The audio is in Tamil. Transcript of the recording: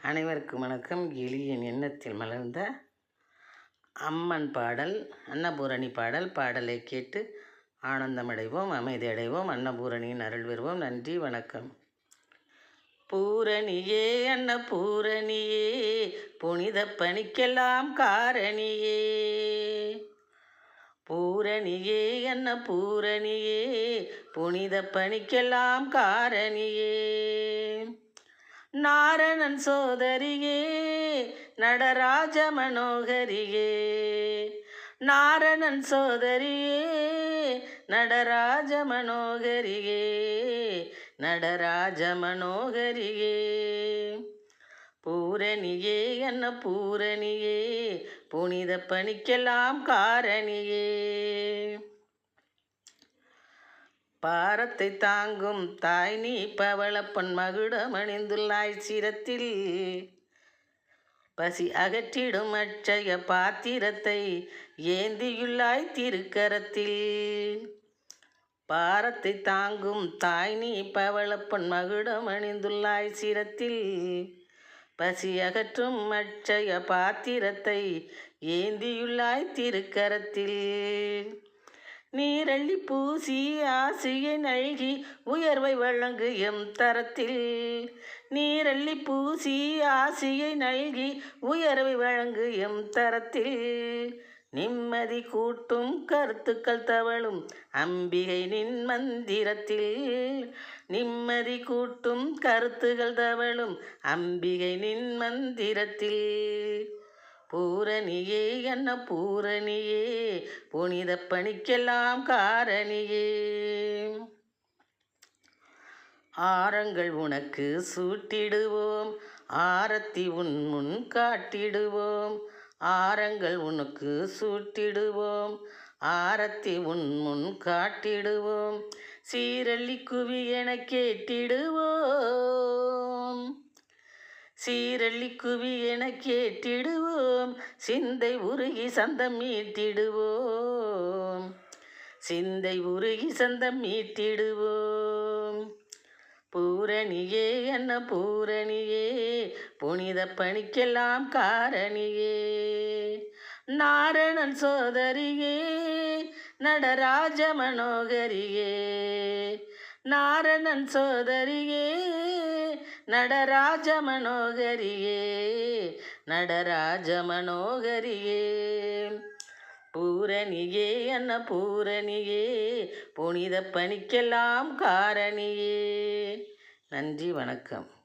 அனைவருக்கும் வணக்கம். எளியன் எண்ணத்தில் மலர்ந்த அம்மன் பாடல், அன்னபூரணி பாடல். பாடலை கேட்டு ஆனந்தமடைவோம், அமைதி அடைவோம், அன்னபூரணியின் அருள் பெறுவோம். நன்றி, வணக்கம். பூரணியே அன்னபூரணியே, புனித பணிக்கெல்லாம் காரணியே. பூரணியே அன்னபூரணியே, புனித பணிக்கெல்லாம் காரணியே. நாரணன் சோதரியே நடராஜ மனோகரியே. நாரணன் சோதரியே நடராஜ மனோகரியே. நடராஜ மனோகரியே. பூரணியே அன்னபூரணியே, புனித பணிக்கெல்லாம் காரணியே. பாரத்தை தாங்கும் தாய் நீ பவளப்பொன் மகுடம் அணிந்துள்ளாய் சிரத்தில். பசி அகற்றிடும் அட்சய பாத்திரத்தை ஏந்தியுள்ளாய் திருக்கரத்தில். பாரத்தை தாங்கும் தாய் நீ பவளப்பொன் மகுடம் அணிந்துள்ளாய் சிரத்தில். பசி அகற்றும் அட்சய பாத்திரத்தை ஏந்தியுள்ளாய் திருக்கரத்தில். நீரள்ளி பூசி ஆசியை நல்கி உயர்வை வழங்கு எம் தரத்தில். நீரள்ளி பூசி ஆசியை நல்கி உயர்வை வழங்கு எம் தரத்தில். நிம்மதி கூட்டும் கருத்துக்கள் தவழும் அம்பிகை நின் மந்திரத்தில். நிம்மதி கூட்டும் கருத்துகள் தவழும் அம்பிகை நின் மந்திரத்தில். பூரணியே அன்னபூரணியே, புனித பணிக்கெல்லாம் காரணியே. ஆரங்கள் உனக்கு சூட்டிடுவோம், ஆரத்தி உன் முன் காட்டிடுவோம். ஆரங்கள் உனக்கு சூட்டிடுவோம், ஆரத்தி உன் முன் காட்டிடுவோம். சீரள்ளி குவி என கேட்டிடுவோம். சீரள்ளி குவி என கேட்டிடுவோம். சிந்தை உருகி சந்தம் மீட்டிடுவோம். சிந்தை உருகி சந்தம் மீட்டிடுவோம். பூரணியே அன்னபூரணியே, புனித பணிக்கெல்லாம் காரணியே. நாரணன் சோதரியே நடராஜ மனோகரியே. நாரணன் சோதரியே நடராஜ மனோகரியே. நடராஜ மனோகரியே. பூரணியே அன்னபூரணியே, புனித பணிக்கெல்லாம் காரணியே. நன்றி, வணக்கம்.